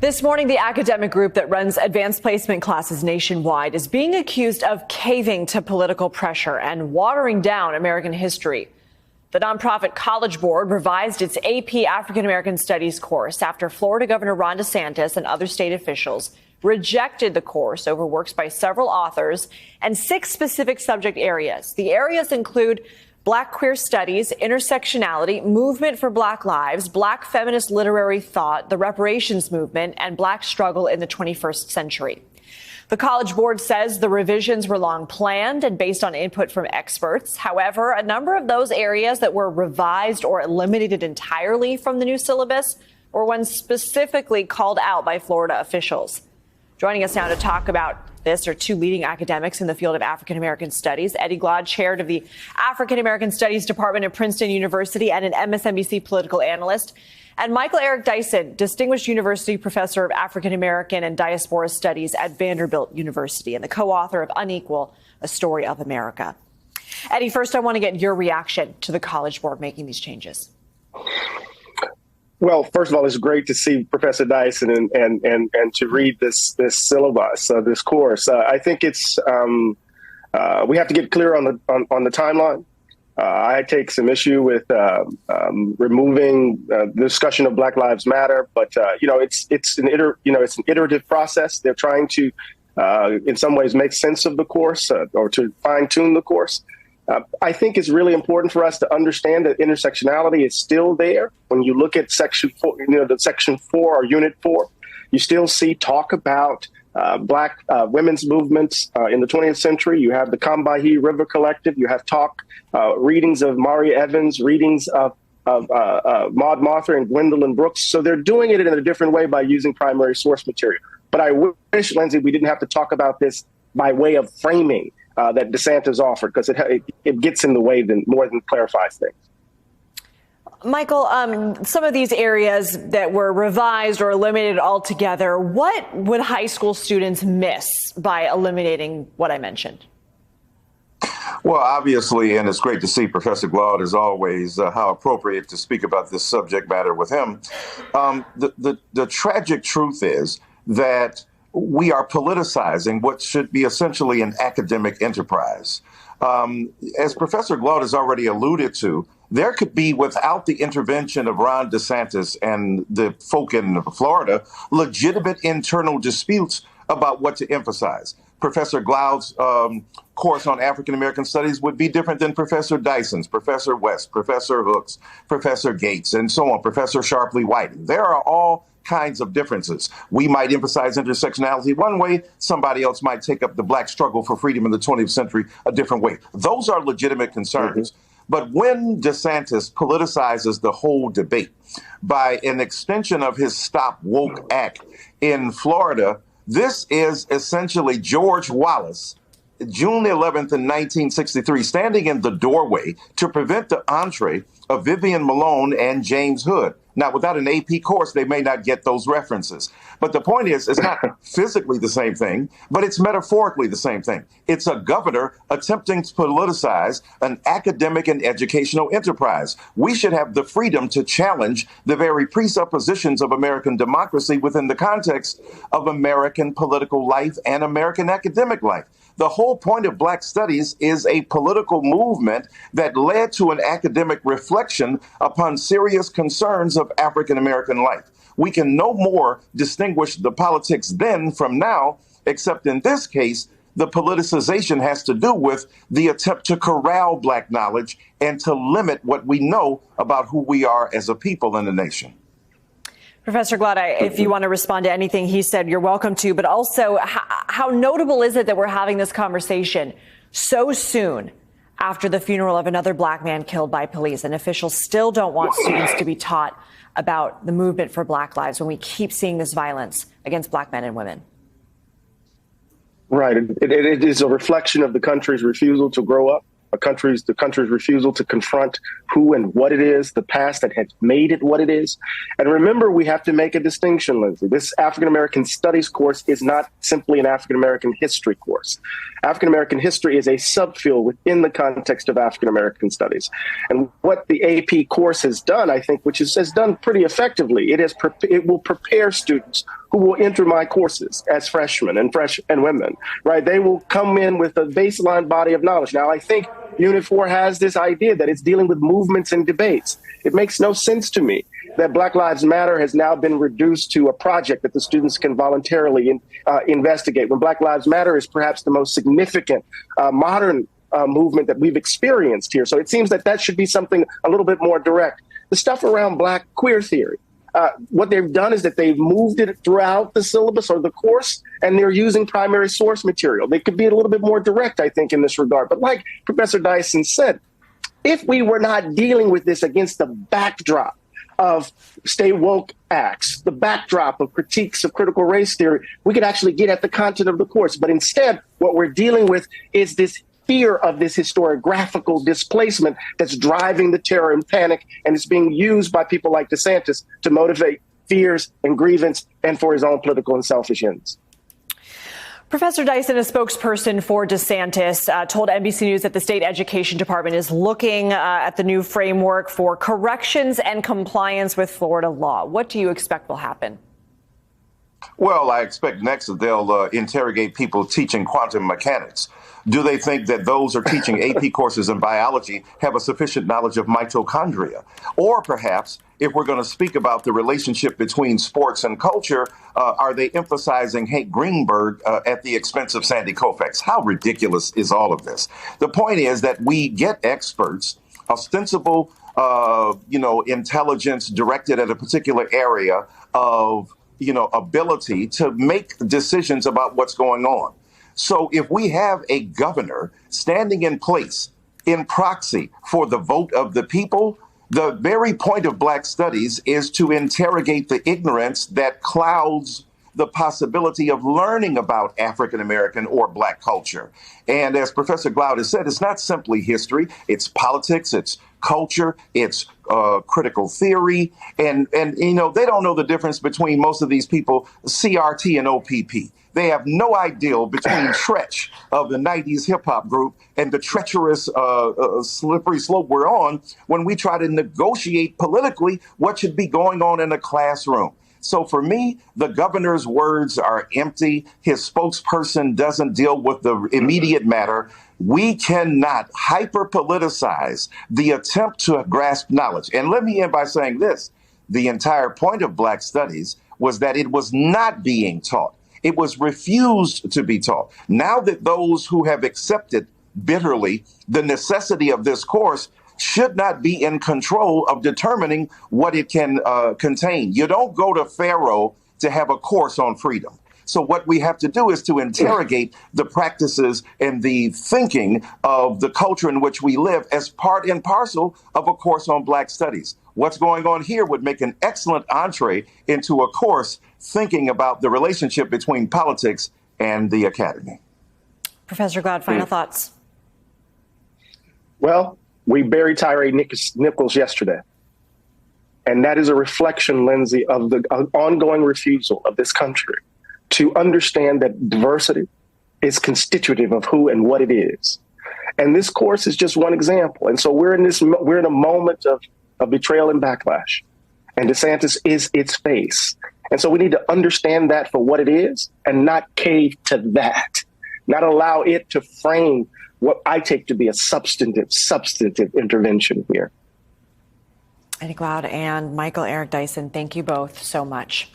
This morning, the academic group that runs advanced placement classes nationwide is being accused of caving to political pressure and watering down American history. The nonprofit College Board revised its AP African American Studies course after Florida Governor Ron DeSantis and other state officials rejected the course over works by several authors and 6 specific subject areas. The areas include Black queer studies, intersectionality, movement for Black lives, Black feminist literary thought, the reparations movement, and Black struggle in the 21st century. The College Board says the revisions were long planned and based on input from experts. However, a number of those areas that were revised or eliminated entirely from the new syllabus were ones specifically called out by Florida officials. Joining us now to talk about this are 2 leading academics in the field of African American studies. Eddie Glaude, chair of the African American Studies Department at Princeton University and an MSNBC political analyst. And Michael Eric Dyson, distinguished university professor of African American and diaspora studies at Vanderbilt University and the co-author of Unequal, A Story of America. Eddie, first I want to get your reaction to the College Board making these changes. Well, first of all, it's great to see Professor Dyson and to read this syllabus, this course. I think it's we have to get clear on the timeline. I take some issue with removing the discussion of Black Lives Matter, but it's an iterative process. They're trying to, in some ways, make sense of the course or to fine tune the course. I think it's really important for us to understand that intersectionality is still there. When you look at Section 4, the Section 4 or Unit 4, you still see talk about Black women's movements in the 20th century. You have the Combahee River Collective. You have readings of Mari Evans, readings of Maud Martha and Gwendolyn Brooks. So they're doing it in a different way by using primary source material. But I wish, Lindsay, we didn't have to talk about this by way of framing that DeSantis offered, because it gets in the way more than clarifies things. Michael, some of these areas that were revised or eliminated altogether, what would high school students miss by eliminating what I mentioned? Well, obviously, and it's great to see Professor Glaude, as always, how appropriate to speak about this subject matter with him. The tragic truth is that we are politicizing what should be essentially an academic enterprise. As Professor Glaude has already alluded to, there could be, without the intervention of Ron DeSantis and the folk in Florida, legitimate internal disputes about what to emphasize. Professor Glaude's course on African American studies would be different than Professor Dyson's, Professor West, Professor Hook's, Professor Gates, and so on, Professor Sharpley Whiting. There are all kinds of differences. We might emphasize intersectionality one way, somebody else might take up the Black struggle for freedom in the 20th century a different way. Those are legitimate concerns. Mm-hmm. But when DeSantis politicizes the whole debate by an extension of his Stop Woke Act in Florida, this is essentially George Wallace, June 11th in 1963, standing in the doorway to prevent the entree of Vivian Malone and James Hood. Now, without an AP course, they may not get those references. But the point is, it's not physically the same thing, but it's metaphorically the same thing. It's a governor attempting to politicize an academic and educational enterprise. We should have the freedom to challenge the very presuppositions of American democracy within the context of American political life and American academic life. The whole point of Black studies is a political movement that led to an academic reflection upon serious concerns of African American life. We can no more distinguish the politics then from now, except in this case, the politicization has to do with the attempt to corral Black knowledge and to limit what we know about who we are as a people in the nation. Professor Glaude, if you want to respond to anything he said, you're welcome to. But also, how notable is it that we're having this conversation so soon after the funeral of another Black man killed by police, and officials still don't want students to be taught about the movement for Black lives when we keep seeing this violence against Black men and women? Right. It is a reflection of the country's refusal to grow up, the country's refusal to confront who and what it is, the past that has made it what it is. And remember, we have to make a distinction, Lindsay. This African American Studies course is not simply an African American history course. African American history is a subfield within the context of African American studies. And what the AP course has done, I think, which has done pretty effectively, it will prepare students who will enter my courses as freshmen and women, right? They will come in with a baseline body of knowledge. Now, I think Unit 4 has this idea that it's dealing with movements and debates. It makes no sense to me that Black Lives Matter has now been reduced to a project that the students can voluntarily investigate, when Black Lives Matter is perhaps the most significant modern movement that we've experienced here. So it seems that that should be something a little bit more direct. The stuff around Black queer theory, what they've done is that they've moved it throughout the syllabus or the course, and they're using primary source material. They could be a little bit more direct, I think, in this regard. But like Professor Dyson said, if we were not dealing with this against the backdrop of Stay Woke acts, the backdrop of critiques of critical race theory, we could actually get at the content of the course. But instead, what we're dealing with is this fear of this historiographical displacement that's driving the terror and panic, and it's being used by people like DeSantis to motivate fears and grievance and for his own political and selfish ends. Professor Dyson, a spokesperson for DeSantis, told NBC News that the state education department is looking at the new framework for corrections and compliance with Florida law. What do you expect will happen? Well, I expect next that they'll interrogate people teaching quantum mechanics. Do they think that those who are teaching AP courses in biology have a sufficient knowledge of mitochondria? Or perhaps, if we're going to speak about the relationship between sports and culture, are they emphasizing Hank Greenberg at the expense of Sandy Koufax? How ridiculous is all of this? The point is that we get experts, ostensible, intelligence directed at a particular area of, ability to make decisions about what's going on. So if we have a governor standing in place in proxy for the vote of the people, the very point of Black studies is to interrogate the ignorance that clouds the possibility of learning about African American or Black culture. And as Professor Glaude has said, it's not simply history, it's politics, it's culture, it's critical theory. And they don't know the difference between most of these people, CRT and OPP. They have no idea between Tretch of the 90s hip hop group and the treacherous slippery slope we're on when we try to negotiate politically what should be going on in a classroom. So for me, the governor's words are empty. His spokesperson doesn't deal with the immediate matter. We cannot hyper-politicize the attempt to grasp knowledge. And let me end by saying this. The entire point of Black studies was that it was not being taught. It was refused to be taught. Now that those who have accepted bitterly the necessity of this course should not be in control of determining what it can contain. You don't go to Pharaoh to have a course on freedom. So what we have to do is to interrogate the practices and the thinking of the culture in which we live as part and parcel of a course on Black studies. What's going on here would make an excellent entree into a course thinking about the relationship between politics and the academy. Professor Glaude, final thoughts. Well, we buried Tyre Nichols yesterday. And that is a reflection, Lindsay, of the ongoing refusal of this country to understand that diversity is constitutive of who and what it is. And this course is just one example. And so we're in a moment of betrayal and backlash. And DeSantis is its face. And so we need to understand that for what it is and not cave to that, not allow it to frame what I take to be a substantive intervention here. Eddie Glaude and Michael Eric Dyson, thank you both so much.